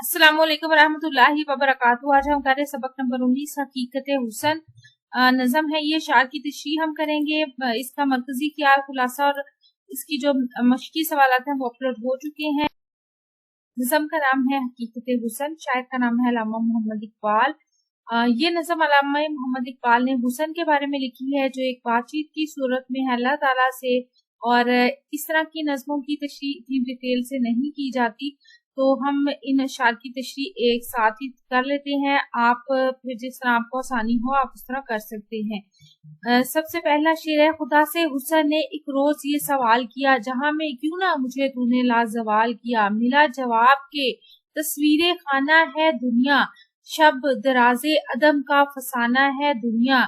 अस्सलाम वालेकुम रहमतुल्लाहि व बरकातुहू। आज हम कर रहे सबक नंबर 19 हकीकत हुसन। नज़म है ये, शार की तशरीह हम करेंगे। इसका मरकजी क्या खुलासा और इसकी जो मशकी सवालात हैं वो अपलोड हो चुके हैं। नज़म का नाम है हकीकत हुसन, शायर का नाम है अल्लामा मोहम्मद इकबाल। ये नज़म अल्लामा मोहम्मद इकबाल ने हुसन के बारे में लिखी है, जो एक बातचीत की सूरत में है अल्लाह ताला से। और इस तरह की नज़मों की तशरीह इतनी डिटेल से नहीं की जाती, तो हम इन अशार की तशरीह एक साथ ही कर लेते हैं। आप फिर जिस तरह आपको आसानी हो आप उस तरह कर सकते हैं। सबसे पहला शेर है, खुदा से हुसन ने एक रोज ये सवाल किया, जहां में क्यों ना मुझे तूने लाजवाल किया। मिला जवाब के तस्वीरें खाना है दुनिया, शब दराजे अदम का फसाना है दुनिया।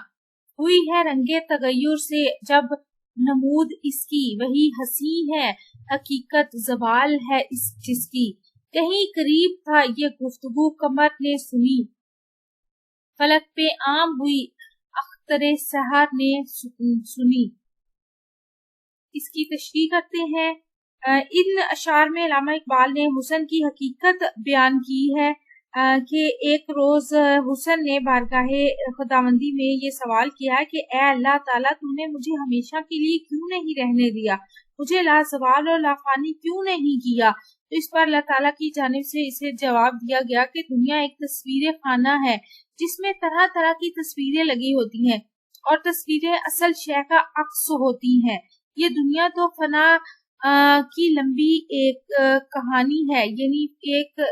हुई है रंगे तगय्युर से जब नमूद इसकी, वही हसी है हकीकत जवाल है इस जिसकी। कहीं करीब था ये गुफ्तगू कमर ने सुनी, फलक पे आम हुई अख्तरे सहर ने सुनी। इसकी तशरीह करते हैं। इन अशार में अल्लामा इकबाल ने हुसन की हकीकत बयान की है कि एक रोज हुसन ने बारगाहे खुदावंदी में ये सवाल किया कि ए अल्लाह ताला, तूने मुझे हमेशा के लिए क्यों नहीं रहने दिया, मुझे लाजवाल और लाफानी क्यों नहीं किया। तो इस पर अल्लाह ताला की जानिब से इसे जवाब दिया गया कि दुनिया एक तस्वीर खाना है, जिसमें तरह तरह की तस्वीरें लगी होती हैं और तस्वीरें असल शय का अक्स होती हैं। ये दुनिया तो फना की लंबी एक कहानी है, यानी एक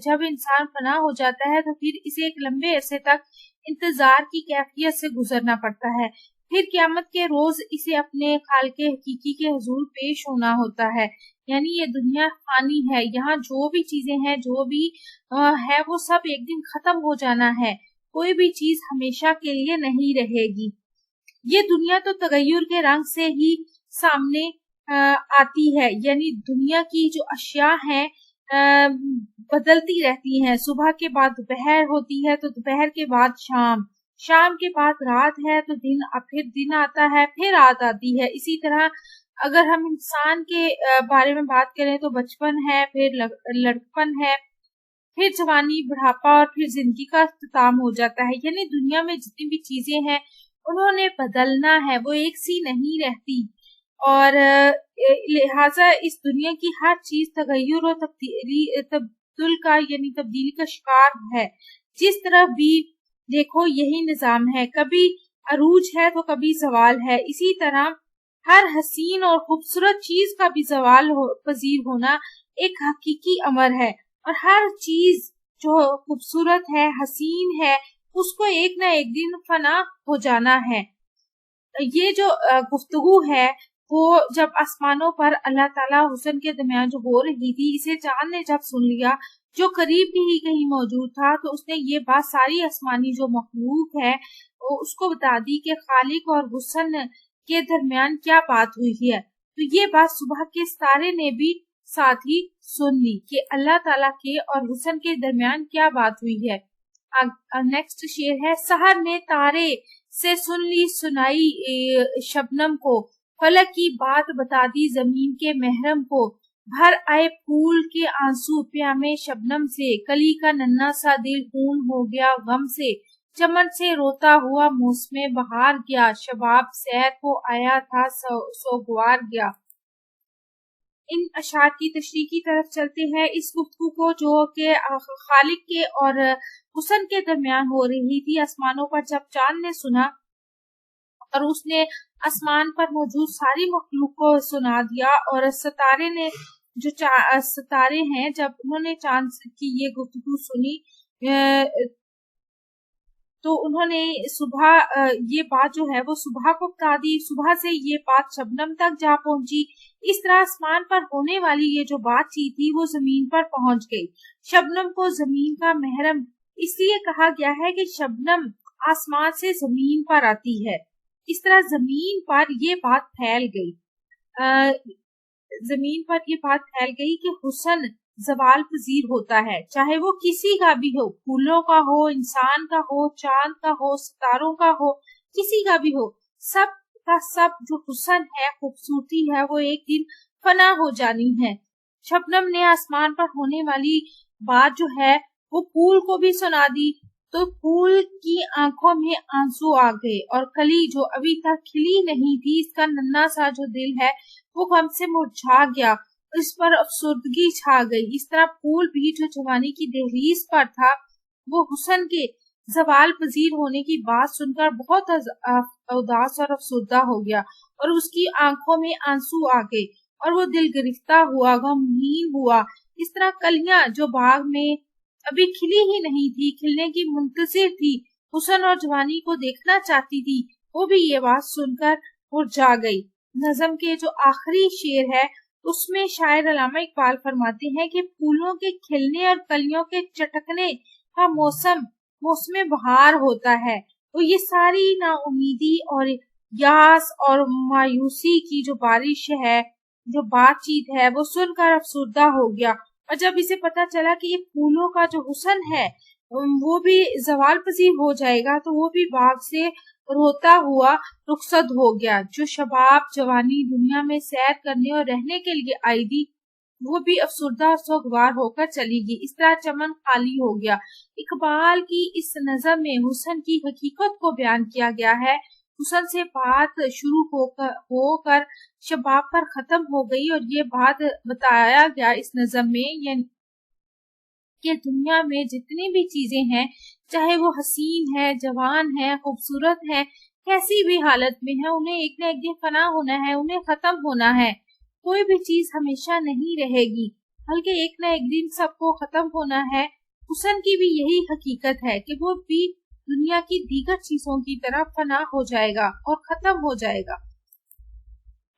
जब इंसान फना हो जाता है तो फिर इसे एक लंबे अरसे तक इंतजार की कैफियत से गुजरना पड़ता है। फिर क़यामत के रोज इसे अपने खालिक हकीकी के हुजूर पेश होना होता है। यानी ये दुनिया फानी है, यहाँ जो भी चीजें हैं, जो भी है, वो सब एक दिन खत्म हो जाना है। कोई भी चीज हमेशा के लिए नहीं रहेगी। ये दुनिया तो तगय्युर के रंग से ही सामने आती है, यानी दुनिया की जो अशिया हैं बदलती रहती हैं। सुबह के बाद दोपहर होती है तो दोपहर के बाद शाम, शाम के बाद रात है तो दिन, फिर दिन आता है, फिर रात आती है। इसी तरह अगर हम इंसान के बारे में बात करें तो बचपन है, फिर लड़कपन है, फिर जवानी, बुढ़ापा और फिर जिंदगी का इख्तिताम हो जाता है। यानी दुनिया में जितनी भी चीजें हैं उन्होंने बदलना है, वो एक सी नहीं रहती। और लिहाजा इस दुनिया की हर चीज तगय्युर और तब्दुल का, यानी तब्दीली का शिकार है। जिस तरफ भी देखो यही निजाम है, कभी अरूज है तो कभी जवाल है। इसी तरह हर हसीन और खूबसूरत चीज का भी जवाल पजीर होना एक हकीकी अमर है, और हर चीज जो खूबसूरत है, हसीन है, उसको एक ना एक दिन फना हो जाना है। ये जो गुफ्तगू है वो जब आसमानों पर अल्लाह ताला हुसन के दरमियान जो हो रही थी, इसे चांद ने जब सुन लिया, जो करीब भी ही कहीं मौजूद था, तो उसने ये बात सारी आसमानी जो मखलूक है उसको बता दी कि खालिक और हुसन के दरमियान क्या बात हुई है। तो ये बात सुबह के सितारे ने भी साथ ही सुन ली कि अल्लाह ताला के और हुसन के दरमियान क्या बात हुई है। नेक्स्ट शेर है, सहर ने तारे से सुन ली सुनाई शबनम को, फलक की बात बता दी जमीन के महरम को। भर आए फूल के आंसू प्यामे शबनम से, कली का नन्हा सा दिल खून हो गया गम से। चमन से रोता हुआ मौसमे बहार गया, शबाब सैर को आया था सोगवार गया। इन अशार की तशरीह की तरफ चलते हैं। इस गुफ्तगू को जो कि खालिक के और हुसन के दरमियान हो रही थी, आसमानों पर जब चांद ने सुना और उसने आसमान पर मौजूद सारी मखलूक को सुना दिया, और सितारे ने जो सितारे हैं जब उन्होंने चांद की ये गुफ्तगू सुनी तो उन्होंने सुबह ये बात जो है वो सुबह को बता दी। सुबह से ये बात शबनम तक जा पहुंची। इस तरह आसमान पर होने वाली ये जो बातचीत थी वो जमीन पर पहुंच गई। शबनम को जमीन का महरम इसलिए कहा गया है कि शबनम आसमान से जमीन पर आती है। इस तरह जमीन पर ये बात फैल गई, जमीन पर ये बात फैल गई कि हुसन जवाल पजीर होता है, चाहे वो किसी का भी हो, फूलों का हो, इंसान का हो, चांद का हो, सितारों का हो, किसी का भी हो, सब का सब जो हुसन है, खूबसूरती है, वो एक दिन फना हो जानी है। शबनम ने आसमान पर होने वाली बात जो है वो फूल को भी सुना दी। तो फूल की आंखों में आंसू आ गए और कली जो अभी तक खिली नहीं थी, इसका नन्हा सा जो दिल है वो गम से मुरझा गया, इस पर अफसुर्दगी छा गई। इस तरह फूल भी जो जवानी की दहलीज पर था, वो हुस्न के जवाल पजीर होने की बात सुनकर बहुत उदास और अफसुर्दा हो गया और उसकी आंखों में आंसू आ गए और वो दिल गिरफ्ता हुआ, गमगीन हुआ। इस तरह कलियां जो बाग में अभी खिली ही नहीं थी, खिलने की मुंतजिर थी, हुस्न और जवानी को देखना चाहती थी, वो भी ये बात सुनकर मुरझा गई। नज़म के जो आखिरी शेर है उसमें शायर अल्लामा इकबाल फरमाते हैं कि फूलों के खिलने और कलियों के चटकने का मौसम बहार होता है। तो ये सारी नाउमीदी और यास और मायूसी की जो बारिश है, जो बातचीत है, वो सुनकर अफसुर्दा हो गया। और जब इसे पता चला कि ये फूलों का जो हुस्न है वो भी जवाल पजीर हो जाएगा, तो वो भी बाग से रोता हुआ रुखसत हो गया। जो शबाब जवानी दुनिया में सैर करने और रहने के लिए आई थी, वो भी अफसुर्दा और सोगवार होकर चली गई। इस तरह चमन खाली हो गया। इकबाल की इस नज़म में हुस्न की हकीकत को बयान किया गया है। हुस्न से बात शुरू होकर शबाब पर खत्म हो गई और ये बात बताया गया इस नज़म में कि दुनिया में जितनी भी चीजें हैं, चाहे वो हसीन है, जवान है, खूबसूरत है, कैसी भी हालत में है, उन्हें एक न एक दिन फना होना है, उन्हें खत्म होना है। कोई भी चीज हमेशा नहीं रहेगी, बल्कि एक न एक दिन सबको खत्म होना है। हुस्न की भी यही हकीकत है कि वो भी दुनिया की दीगर चीजों की तरह फना हो जाएगा और खत्म हो जाएगा।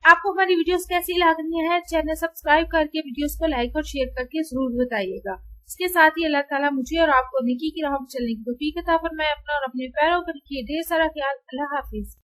आपको हमारी वीडियोस कैसी लग रही है, चैनल सब्सक्राइब करके वीडियोस को लाइक और शेयर करके जरूर बताइएगा। इसके साथ ही अल्लाह ताला मुझे और आपको नेकी की राह पर चलने की तौफीक अता फरमाए। अपना और अपने पैरों पर रखिए ढेर सारा ख्याल। अल्लाह हाफिज।